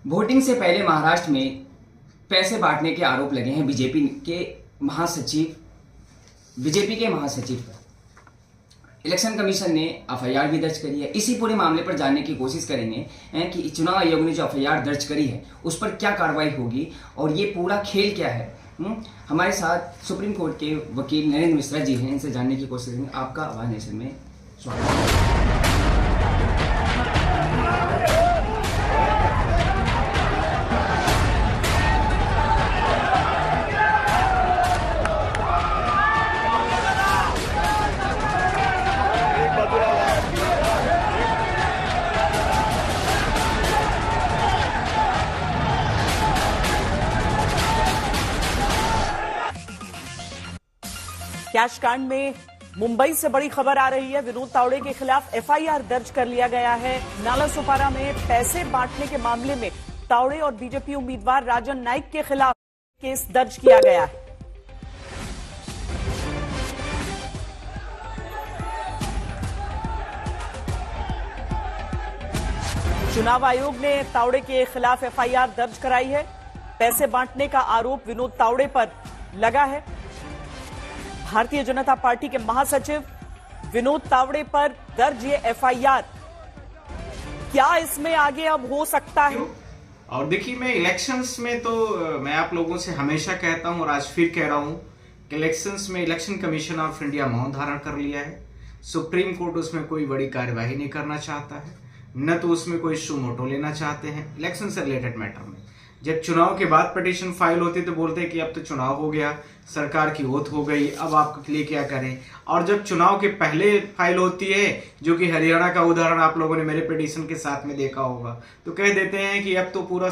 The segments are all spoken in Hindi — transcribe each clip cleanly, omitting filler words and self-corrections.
वोटिंग से पहले महाराष्ट्र में पैसे बांटने के आरोप लगे हैं बीजेपी के महासचिव पर। इलेक्शन कमीशन ने एफआईआर भी दर्ज करी है। इसी पूरे मामले पर जानने की कोशिश करेंगे कि चुनाव आयोग ने जो एफआईआर दर्ज करी है उस पर क्या कार्रवाई होगी और ये पूरा खेल क्या है। हमारे साथ सुप्रीम कोर्ट के वकील नरेंद्र मिश्रा जी हैं, इनसे जानने की कोशिश करेंगे। आपका आवाज नेशन में स्वागत है। कैश कांड में मुंबई से बड़ी खबर आ रही है। विनोद तावड़े के खिलाफ एफआईआर दर्ज कर लिया गया है। नालासोपारा में पैसे बांटने के मामले में तावड़े और बीजेपी उम्मीदवार राजन नाइक के खिलाफ केस दर्ज किया गया है। चुनाव आयोग ने तावड़े के खिलाफ एफआईआर दर्ज कराई है। पैसे बांटने का आरोप विनोद तावड़े पर लगा है। भारतीय जनता पार्टी के महासचिव विनोद तावड़े पर दर्ज ये एफआईआर, क्या इसमें आगे अब हो सकता है? और देखिए, मैं इलेक्शंस में तो मैं आप लोगों से हमेशा कहता हूं और आज फिर कह रहा हूं कि इलेक्शंस में इलेक्शन कमीशन ऑफ इंडिया मौन धारण कर लिया है। सुप्रीम कोर्ट उसमें कोई बड़ी कार्यवाही नहीं करना चाहता है, न तो उसमें कोई इशू मोटो लेना चाहते हैं इलेक्शन से रिलेटेड मैटर में। जब चुनाव के बाद पिटीशन फाइल होती तो बोलते हैं कि अब तो चुनाव हो गया, सरकार की ओथ हो गई, अब आपके लिए क्या करें। और जब चुनाव के पहले फाइल होती है, जो कि हरियाणा का उदाहरण आप लोगों ने मेरे पिटीशन के साथ में देखा होगा, तो कह देते हैं कि अब तो पूरा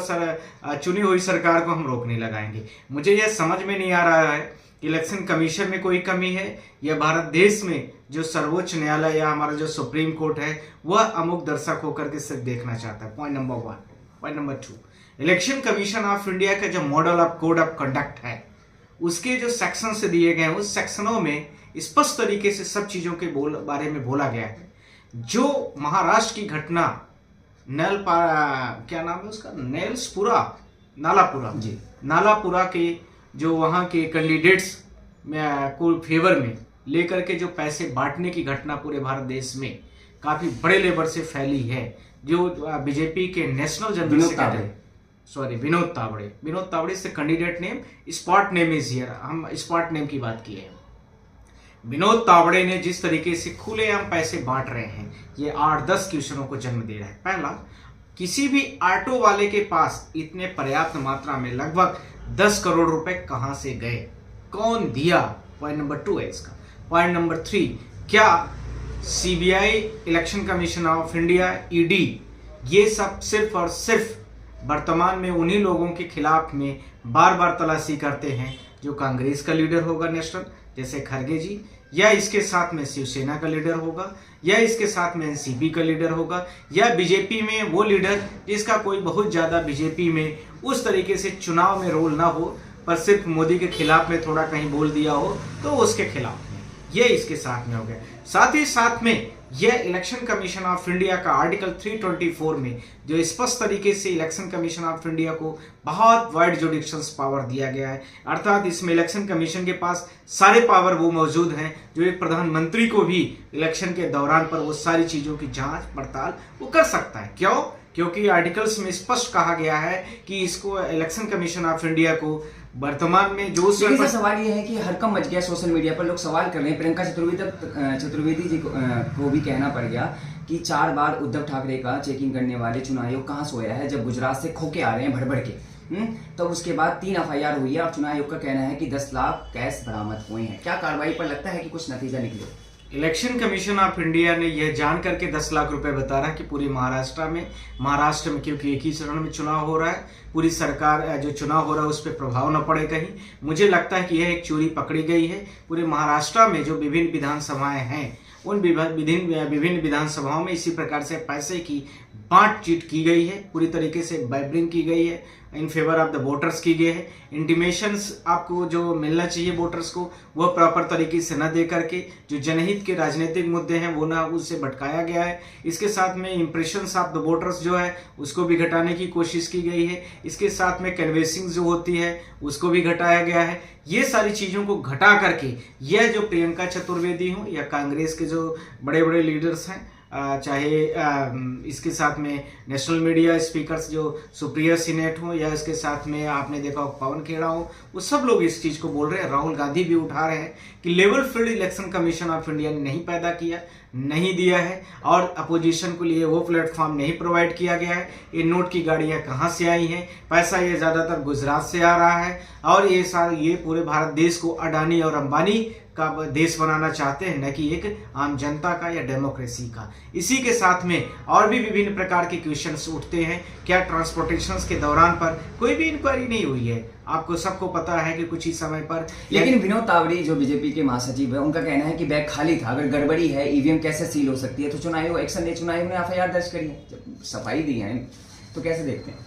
चुनी हुई सरकार को हम रोक नहीं लगाएंगे। मुझे यह समझ में नहीं आ रहा है कि इलेक्शन कमीशन में कोई कमी है या भारत देश में जो सर्वोच्च न्यायालय या हमारा जो सुप्रीम कोर्ट है वह अमुक दर्शक होकर के सिर्फ देखना चाहता है। Point number 1। Point number 2, election Commission of India का जो model of code of conduct है, उसके जो सेक्शन से दिए गए हैं उस सेक्शनों में स्पष्ट तरीके से सब चीजों के बारे में बोला गया है। जो महाराष्ट्र की घटना क्या नाम है उसका, नालापुरा के जो वहां के कैंडिडेट्स को फेवर में लेकर के जो पैसे बांटने की घटना पूरे भारत देश में काफी बड़े लेवल से फैली है। जो बीजेपी के national general secretary Vinod Tawde से candidate name, spot name is here, हम स्पॉट नेम की बात की है। विनोद तावड़े ने जिस तरीके से खुलेआम पैसे बांट रहे हैं, ये 8-10 क्वेश्चनों को जन्म दे रहा है। पहला, किसी भी ऑटो वाले के पास इतने पर्याप्त मात्रा में लगभग 10 करोड़ रुपए कहां से गए, कौन दिया? पॉइंट नंबर 2 है इसका। पॉइंट नंबर 3, क्या CBI, election Commission of India, ED, ये सब सिर्फ और सिर्फ वर्तमान में उन्हीं लोगों के खिलाफ में बार बार तलाशी करते हैं जो कांग्रेस का लीडर होगा नेशनल, जैसे खरगे जी, या इसके साथ में शिवसेना का लीडर होगा, या इसके साथ में एनसीपी का लीडर होगा, या बीजेपी में वो लीडर जिसका कोई बहुत ज्यादा बीजेपी में उस तरीके से चुनाव में रोल ना हो, पर सिर्फ मोदी के खिलाफ में थोड़ा कहीं बोल दिया हो तो उसके खिलाफ में, ये इसके साथ में हो गया। साथ ही साथ में यह इलेक्शन कमीशन ऑफ इंडिया का आर्टिकल 324 में जो स्पष्ट तरीके से इलेक्शन कमीशन ऑफ इंडिया को बहुत वाइड जुडिशियल पावर दिया गया है, अर्थात इसमें इलेक्शन कमीशन के पास सारे पावर वो मौजूद हैं जो एक प्रधानमंत्री को भी इलेक्शन के दौरान पर वो सारी चीजों की जांच पड़ताल वो कर सकता है। क्यों? क्योंकि आर्टिकल्स में स्पष्ट कहा गया है कि इसको इलेक्शन कमीशन ऑफ इंडिया को वर्तमान में जो सवाल ये है कि हरकम मच गया सोशल मीडिया पर, लोग सवाल कर रहे हैं। प्रियंका चतुर्वेदी जी को भी कहना पड़ गया कि 4 बार उद्धव ठाकरे का चेकिंग करने वाले चुनाव आयोग कहाँ सोया है, जब गुजरात से खोके आ रहे हैं भड़बड़ के। तो उसके बाद 3 एफआईआर हुई है और चुनाव आयोग का कहना है कि 10 लाख कैश बरामद हुए हैं। क्या कार्रवाई पर लगता है कि कुछ नतीजा निकले? इलेक्शन कमीशन ऑफ इंडिया ने यह जान करके 10 लाख रुपए बता रहा है कि पूरी महाराष्ट्र में क्योंकि एक ही चरण में चुनाव हो रहा है, पूरी सरकार जो चुनाव हो रहा है उस पर प्रभाव न पड़े कहीं। मुझे लगता है कि यह एक चोरी पकड़ी गई है। पूरे महाराष्ट्र में जो विभिन्न विधानसभाएं हैं उन विभिन्न विधानसभाओं में इसी प्रकार से पैसे की बातचीत की गई है, पूरी तरीके से बाइबरिंग की गई है, in favour of the voters की गई है। इंटीमेशंस आपको जो मिलना चाहिए वोटर्स को वह प्रॉपर तरीके से न दे करके जो जनहित के राजनीतिक मुद्दे हैं वो ना उससे भटकाया गया है। इसके साथ में इंप्रेशंस ऑफ द वोटर्स जो है उसको भी घटाने की कोशिश की गई है। इसके साथ में कैनवेसिंग जो होती है उसको भी घटाया गया है। ये सारी चीज़ों को घटा करके यह जो प्रियंका चतुर्वेदी हो या कांग्रेस के जो बड़े बड़े लीडर्स हैं, चाहे इसके साथ में नेशनल मीडिया स्पीकर्स जो सुप्रिया सिनेट हो या इसके साथ में आपने देखा हो पवन खेड़ा हो, वो सब लोग इस चीज़ को बोल रहे हैं। राहुल गांधी भी उठा रहे हैं कि level field election Commission of India ने नहीं पैदा किया, नहीं दिया है और अपोजिशन को लिए वो प्लेटफॉर्म नहीं प्रोवाइड किया गया है। ये नोट की गाड़ियाँ कहाँ से आई हैं? पैसा ये ज़्यादातर गुजरात से आ रहा है और ये पूरे भारत देश को अडानी और अंबानी का देश बनाना चाहते हैं, न कि एक आम जनता का या डेमोक्रेसी का। इसी के साथ में और भी विभिन्न प्रकार के क्वेश्चंस उठते हैं। क्या ट्रांसपोर्टेशन के दौरान पर कोई भी इंक्वायरी नहीं हुई है? आपको सबको पता है कि कुछ ही समय पर, लेकिन विनोद तावड़े जो बीजेपी के महासचिव है उनका कहना है कि बैग खाली था, अगर गड़बड़ी है ईवीएम कैसे सील हो सकती है? तो चुनाव आयोग एक्शन ले, चुनाव आयोग ने एफआईआर दर्ज करी है, सफाई दी है, तो कैसे देखते हैं?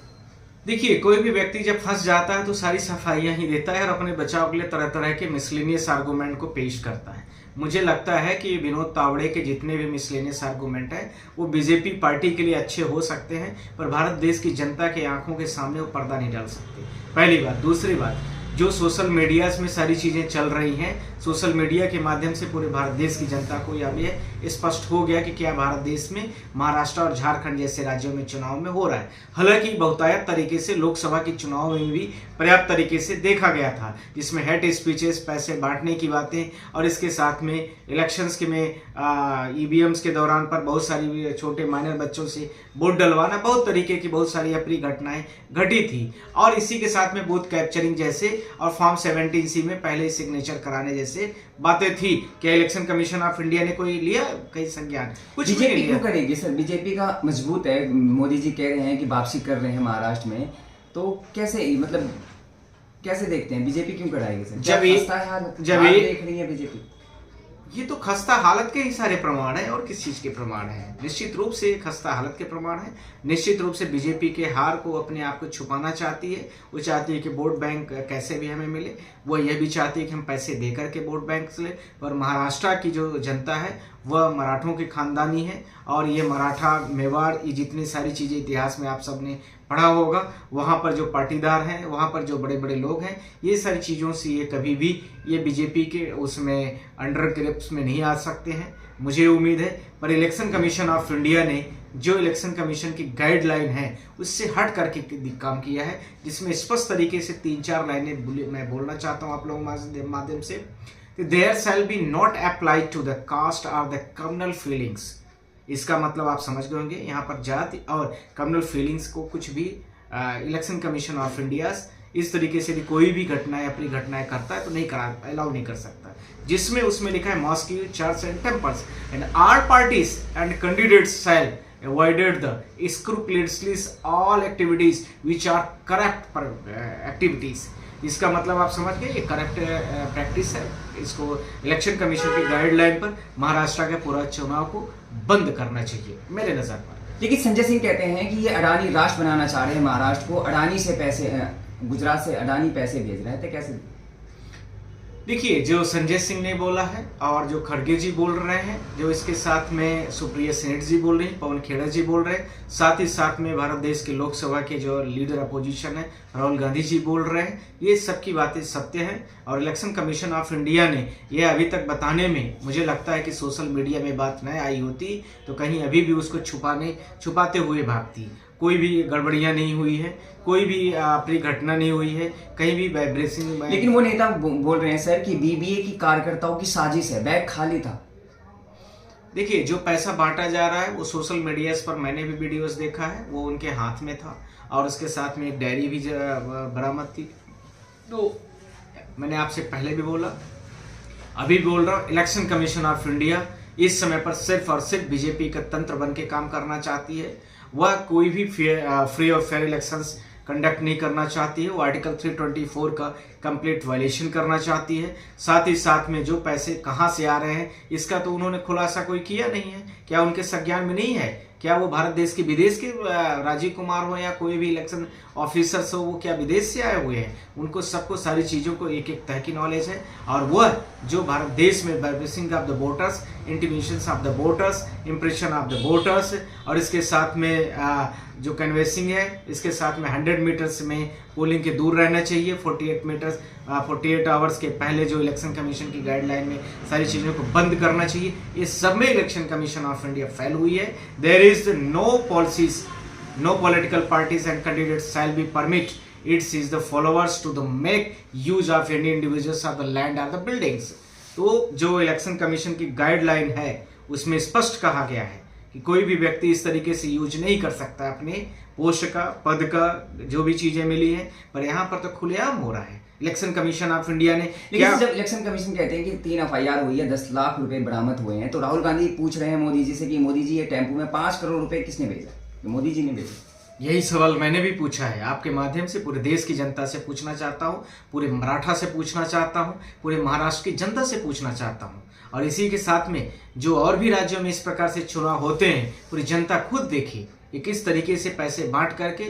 देखिए, कोई भी व्यक्ति जब फंस जाता है तो सारी सफाइयां ही देता है और अपने बचाव के लिए तरह तरह के मिसलेनियस आर्गूमेंट को पेश करता है। मुझे लगता है कि विनोद तावड़े के जितने भी मिसलेनियस आर्गूमेंट है वो बीजेपी पार्टी के लिए अच्छे हो सकते हैं, पर भारत देश की जनता के आंखों के सामने वो पर्दा नहीं डाल सकते, पहली बात। दूसरी बात, जो सोशल मीडिया में सारी चीज़ें चल रही हैं, सोशल मीडिया के माध्यम से पूरे भारत देश की जनता को यह स्पष्ट हो गया कि क्या भारत देश में महाराष्ट्र और झारखंड जैसे राज्यों में चुनाव में हो रहा है। हालांकि बहुतायत तरीके से लोकसभा के चुनाव में भी पर्याप्त तरीके से देखा गया था, जिसमें हेट स्पीचेस, पैसे बांटने की बातें और इसके साथ में इलेक्शंस के में ईवीएम्स के दौरान पर बहुत सारी छोटे माइनर बच्चों से वोट डलवाना, बहुत तरीके की बहुत सारी अप्रिय घटनाएं घटी थी। और इसी के साथ में बूथ कैप्चरिंग जैसे और फॉर्म 17C में पहले सिग्नेचर कराने जैसे बातें थी। क्या इलेक्शन कमीशन ऑफ इंडिया ने कोई लिया कहीं संज्ञान? कुछ भी नहीं लिया। क्यों करेगी सर? बीजेपी का मजबूत है, मोदी जी कह रहे हैं कि वापसी कर रहे हैं महाराष्ट्र में, तो कैसे मतलब कैसे देखते हैं बीजेपी क्यों कराएगी सर? जब ये देख रही है बीजेपी, ये तो खस्ता हालत के ही सारे प्रमाण है और किस चीज के प्रमाण है? निश्चित रूप से खस्ता हालत के प्रमाण है। निश्चित रूप से बीजेपी के हार को अपने आप को छुपाना चाहती है। वो चाहती है कि वोट बैंक कैसे भी हमें मिले, वो यह भी चाहती है कि हम पैसे दे करके वोट बैंक से ले। पर महाराष्ट्र की जो जनता है वह मराठों के खानदानी है और ये मराठा, मेवाड़, ये जितनी सारी चीज़ें इतिहास में आप सबने पढ़ा होगा, वहाँ पर जो पाटीदार हैं, वहाँ पर जो बड़े बड़े लोग हैं, ये सारी चीज़ों से ये कभी भी ये बीजेपी के उसमें अंडर ग्रिप्स में नहीं आ सकते हैं, मुझे उम्मीद है। पर इलेक्शन कमीशन ऑफ इंडिया ने जो इलेक्शन कमीशन की गाइडलाइन है उससे हट करके काम किया है, जिसमें स्पष्ट तरीके से 3-4 लाइनें मैं बोलना चाहता हूँ आप लोगों के माध्यम से। There shall be not applied to the caste और द कम्युनल फीलिंग्स। इसका मतलब आप समझ गए होंगे, यहाँ पर जाति और कम्युनल फीलिंग्स को कुछ भी इलेक्शन कमीशन ऑफ इंडिया इस तरीके से कोई भी घटनाएं, अपनी घटनाएं करता है तो नहीं अलाउ नहीं कर सकता। जिसमें उसमें लिखा है mosque, church and temples and all parties and candidates shall avoided the scrupulously all activities which are corrupt activities। इसका मतलब आप समझ गए, ये करप्ट प्रैक्टिस है। इसको इलेक्शन कमीशन की गाइडलाइन पर महाराष्ट्र के पूरा चुनाव को बंद करना चाहिए मेरे नज़र पर। लेकिन संजय सिंह कहते हैं कि ये अडानी राष्ट्र बनाना चाह रहे हैं महाराष्ट्र को, अडानी से पैसे, गुजरात से अडानी पैसे भेज रहे हैं, तो कैसे? देखिए, जो संजय सिंह ने बोला है और जो खड़गे जी बोल रहे हैं, जो इसके साथ में सुप्रिया सेनेट जी बोल रही हैं, पवन खेड़ा जी बोल रहे हैं, साथ ही साथ में भारत देश के लोकसभा के जो लीडर अपोजिशन है राहुल गांधी जी बोल रहे हैं, ये सब की बातें सत्य हैं। और इलेक्शन कमीशन ऑफ इंडिया ने ये अभी तक बताने में, मुझे लगता है कि सोशल मीडिया में बात न आई होती तो कहीं अभी भी उसको छुपाते हुए भागती। कोई भी गड़बड़ियां नहीं हुई है, कोई भी अप्रिय घटना नहीं हुई है, कहीं भी वाइब्रेशन। लेकिन वो नेता बोल रहे हैं सर कि बीबीए की कार्यकर्ताओं की साजिश है, बैग खाली था। देखिए, जो पैसा बांटा जा रहा है वो सोशल मीडिया पर मैंने भी वीडियोस देखा है, वो उनके हाथ में था और उसके साथ में एक डायरी भी बरामद थी। तो मैंने आपसे पहले भी बोला, अभी बोल रहा हूँ, इलेक्शन कमीशन ऑफ इंडिया इस समय पर सिर्फ और सिर्फ बीजेपी का तंत्र बन के काम करना चाहती है। वह कोई भी फ्री और फेयर इलेक्शंस कंडक्ट नहीं करना चाहती है। वो आर्टिकल 324 का कंप्लीट वायलेशन करना चाहती है। साथ ही साथ में जो पैसे कहां से आ रहे हैं इसका तो उन्होंने खुलासा कोई किया नहीं है। क्या उनके संज्ञान में नहीं है क्या वो भारत देश के विदेश के राजीव कुमार हो या कोई भी इलेक्शन ऑफिसर्स हो, वो क्या विदेश से आए हुए हैं? उनको सबको सारी चीज़ों को एक एक तरह की नॉलेज है। और वह जो भारत देश में balancing of the voters, intimation of the voters, impression of the voters, और इसके साथ में जो कन्वेंसिंग है, इसके साथ में 100 मीटर्स में पोलिंग के दूर रहना चाहिए, 48 आवर्स के पहले जो इलेक्शन कमीशन की गाइडलाइन में सारी चीज़ों को बंद करना चाहिए। ये सब में Election Commission of India fail हुई है। There is no policies, no political parties and candidates shall be permit its is the followers to the make use of any individuals of the land or the buildings। तो जो इलेक्शन कमीशन की गाइडलाइन है उसमें स्पष्ट कहा गया है कि कोई भी व्यक्ति इस तरीके से यूज नहीं कर सकता अपने पोस्ट का, पद का, जो भी चीजें मिली हैं। पर यहाँ पर तो खुलेआम हो रहा है। इलेक्शन कमीशन ऑफ इंडिया ने लेकिन जब इलेक्शन कमीशन कहते हैं कि 3 FIR हुई है, 10 लाख रुपए बरामद हुए हैं, तो राहुल गांधी पूछ रहे हैं मोदी जी से कि मोदी जी ये टेम्पो में 5 करोड़ रुपए किसने भेजा? मोदी जी ने भेजा। यही सवाल मैंने भी पूछा है। आपके माध्यम से पूरे देश की जनता से पूछना चाहता हूँ, पूरे मराठा से पूछना चाहता हूँ, पूरे महाराष्ट्र की जनता से पूछना चाहता हूँ। और इसी के साथ में जो और भी राज्यों में इस प्रकार से चुनाव होते हैं, पूरी जनता खुद देखी कि किस तरीके से पैसे बांट करके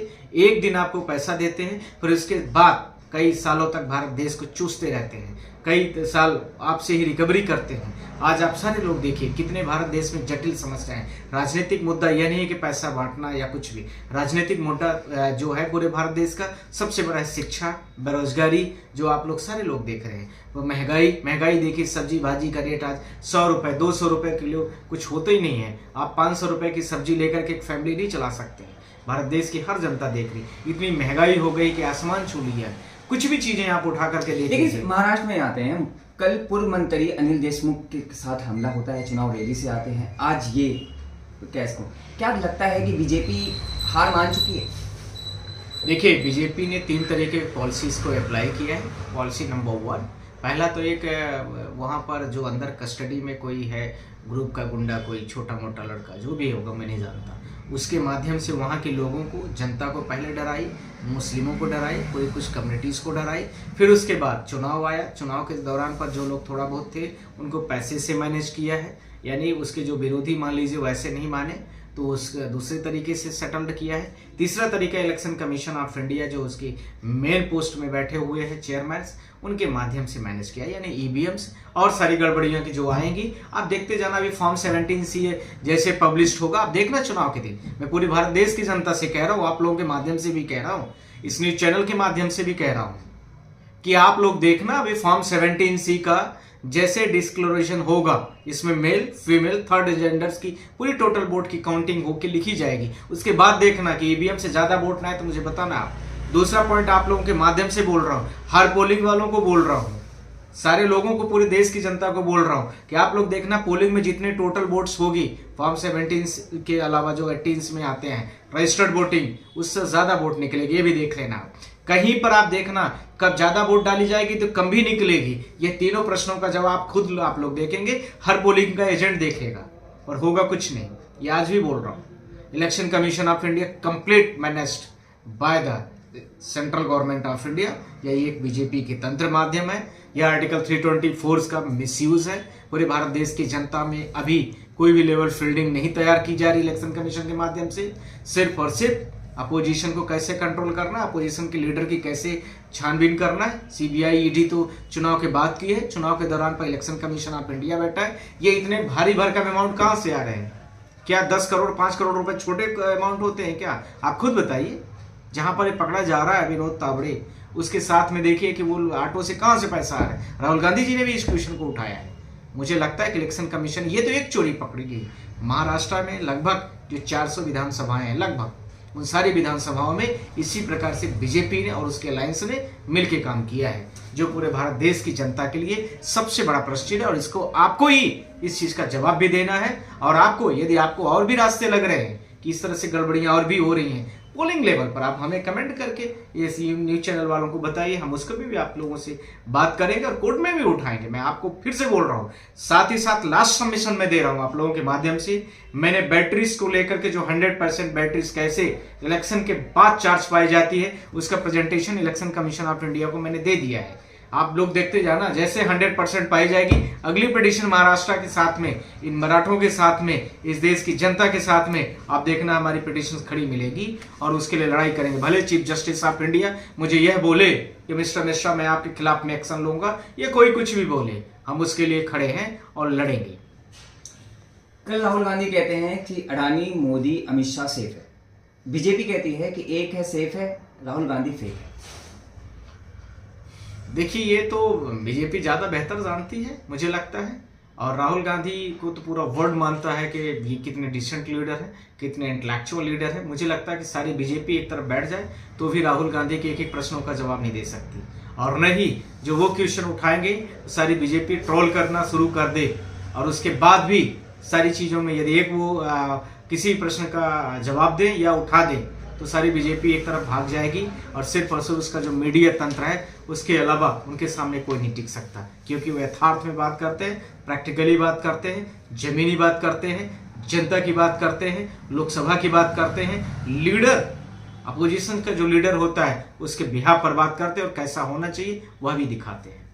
एक दिन आपको पैसा देते हैं, फिर उसके बाद कई सालों तक भारत देश को चूसते रहते हैं, कई साल आपसे ही रिकवरी करते हैं। आज आप सारे लोग देखिए कितने भारत देश में जटिल समस्याएं हैं। राजनीतिक मुद्दा यह नहीं है कि पैसा बांटना या कुछ भी। राजनीतिक मुद्दा जो है पूरे भारत देश का सबसे बड़ा है शिक्षा, बेरोजगारी, जो आप लोग सारे लोग देख रहे हैं। वो महंगाई देखिए, सब्जी भाजी का रेट आज 100 रुपये 200 रुपये किलो कुछ होता ही नहीं है। आप 500 रुपये की सब्जी लेकर के एक फैमिली नहीं चला सकते हैं। भारत देश की हर जनता देख रही, इतनी महंगाई हो गई कि आसमान छू लिया है। कुछ भी चीजें आप उठा करके देखिए। लेकिन महाराष्ट्र में आते हैं, कल पूर्व मंत्री अनिल देशमुख के साथ हमला होता है, चुनाव रैली से आते हैं, आज ये कैसे को क्या लगता है कि बीजेपी हार मान चुकी है? देखिए, बीजेपी ने 3 तरह के पॉलिसीज को अप्लाई किया है। पॉलिसी नंबर 1, पहला तो एक वहाँ पर जो अंदर कस्टडी में कोई है ग्रुप का गुंडा, कोई छोटा मोटा लड़का, जो भी होगा मैं नहीं जानता, उसके माध्यम से वहाँ के लोगों को, जनता को पहले डराई, मुस्लिमों को डराई, कोई कुछ कम्युनिटीज़ को डराई। फिर उसके बाद चुनाव आया, चुनाव के दौरान पर जो लोग थोड़ा बहुत थे उनको पैसे से मैनेज किया है, यानी उसके जो विरोधी मान लीजिए वैसे नहीं माने तो उस दूसरे तरीके से सेटल्ड किया है। तीसरा तरीका इलेक्शन कमीशन ऑफ इंडिया जो उसकी मेन पोस्ट में बैठे हुए हैं चेयरमैन, उनके माध्यम से मैनेज किया, यानी ईवीएम्स और सारी गड़बड़ियां की जो आएंगी आप देखते जाना। अभी फॉर्म 17C जैसे पब्लिश होगा, आप देखना चुनाव के दिन। मैं पूरी भारत देश की जनता से कह रहा हूँ, आप लोगों के माध्यम से भी कह रहा हूँ, इस न्यूज चैनल के माध्यम से भी कह रहा हूँ कि आप लोग देखना अभी फॉर्म 17C का जैसे डिस्क्लोरेशन होगा, इसमें मेल फीमेल थर्ड जेंडर्स की पूरी टोटल वोट की काउंटिंग होकर लिखी जाएगी। उसके बाद देखना कि ईवीएम से ज्यादा वोट ना है तो मुझे बताना आप। दूसरा पॉइंट आप लोगों के माध्यम से बोल रहा हूँ, हर पोलिंग वालों को बोल रहा हूँ, सारे लोगों को, पूरे देश की जनता को बोल रहा हूँ कि आप लोग देखना पोलिंग में जितने टोटल वोट्स होगी फॉर्म 17 के अलावा जो 18 में आते हैं रजिस्टर्ड वोटिंग, उससे ज्यादा वोट निकलेगी, ये भी देख लेना। कहीं पर आप देखना कब ज्यादा वोट डाली जाएगी तो कम भी निकलेगी। ये तीनों प्रश्नों का जवाब खुद आप लोग देखेंगे, हर पोलिंग का एजेंट देखेगा और होगा कुछ नहीं। ये आज भी बोल रहा हूँ, election Commission of India complete managed by the central government of India. यही एक बीजेपी के तंत्र माध्यम है। यह आर्टिकल 324 का मिसयूज है। पूरे भारत देश की जनता में अभी कोई भी लेवल फील्डिंग नहीं तैयार की जा रही इलेक्शन कमीशन के माध्यम से। सिर्फ और सिर्फ अपोजिशन को कैसे कंट्रोल करना, अपोजिशन के लीडर की कैसे छानबीन करना है। सीबीआई ईडी तो चुनाव के बाद की है, चुनाव के दौरान पर इलेक्शन कमीशन ऑफ इंडिया बैठा है। ये इतने भारी भरकम अमाउंट कहाँ से आ रहे हैं? क्या 10 करोड़ 5 करोड़ रुपए छोटे अमाउंट होते हैं क्या? आप खुद बताइए। जहां पर ये पकड़ा जा रहा है विनोद तावड़े, उसके साथ में देखिए कि वो ऑटो से कहां से पैसा आ रहा है। राहुल गांधी जी ने भी इस क्वेश्चन को उठाया है। मुझे लगता है कि इलेक्शन कमीशन, ये तो एक चोरी पकड़ी गई। महाराष्ट्र में लगभग जो 400 विधानसभाएं हैं, लगभग उन सारी विधानसभाओं में इसी प्रकार से बीजेपी ने और उसके अलायंस ने मिलकर काम किया है, जो पूरे भारत देश की जनता के लिए सबसे बड़ा प्रश्न है। और इसको आपको ही इस चीज का जवाब भी देना है। और आपको, यदि आपको और भी रास्ते लग रहे हैं कि इस तरह से गड़बड़ियां और भी हो रही हैं पोलिंग लेवल पर, आप हमें कमेंट करके ये न्यूज चैनल वालों को बताइए। हम उसको भी आप लोगों से बात करेंगे और कोर्ट में भी उठाएंगे। मैं आपको फिर से बोल रहा हूँ, साथ ही साथ लास्ट सबमिशन में दे रहा हूँ आप लोगों के माध्यम से। मैंने बैटरीज को लेकर के जो 100% बैटरीज कैसे इलेक्शन के बाद चार्ज पाई जाती है, उसका presentation election Commission of India को मैंने दे दिया है। आप लोग देखते जाना, जैसे 100% पाई जाएगी अगली पिटीशन महाराष्ट्र के साथ में, इन मराठों के साथ में, इस देश की जनता के साथ में, आप देखना हमारी पिटीशन खड़ी मिलेगी और उसके लिए लड़ाई करेंगे। भले चीफ जस्टिस ऑफ इंडिया मुझे यह बोले कि मिस्टर मिश्रा मैं आपके खिलाफ में एक्शन लूंगा, या कोई कुछ भी बोले, हम उसके लिए खड़े हैं और लड़ेंगे। कल राहुल गांधी कहते हैं कि अडानी, मोदी, अमित शाह सेफ है। बीजेपी कहती है कि एक है सेफ है, राहुल गांधी फेक है। देखिए, ये तो बीजेपी ज़्यादा बेहतर जानती है मुझे लगता है, और राहुल गांधी को तो पूरा वर्ल्ड मानता है कि ये कितने डिसेंट लीडर है, कितने इंटेलेक्चुअल लीडर है। मुझे लगता है कि सारी बीजेपी एक तरफ बैठ जाए तो भी राहुल गांधी के एक एक प्रश्नों का जवाब नहीं दे सकती, और नहीं जो वो क्वेश्चन उठाएंगे सारी बीजेपी ट्रोल करना शुरू कर दे, और उसके बाद भी सारी चीज़ों में यदि एक वो किसी प्रश्न का जवाब दे या उठा दे तो सारी बीजेपी एक तरफ भाग जाएगी, और सिर्फ और सिर्फ उसका जो मीडिया तंत्र है उसके अलावा उनके सामने कोई नहीं टिक सकता, क्योंकि वो यथार्थ में बात करते हैं, प्रैक्टिकली बात करते हैं, जमीनी बात करते हैं, जनता की बात करते हैं, लोकसभा की बात करते हैं, लीडर अपोजिशन का जो लीडर होता है उसके बिहाफ पर बात करते हैं और कैसा होना चाहिए वह भी दिखाते हैं।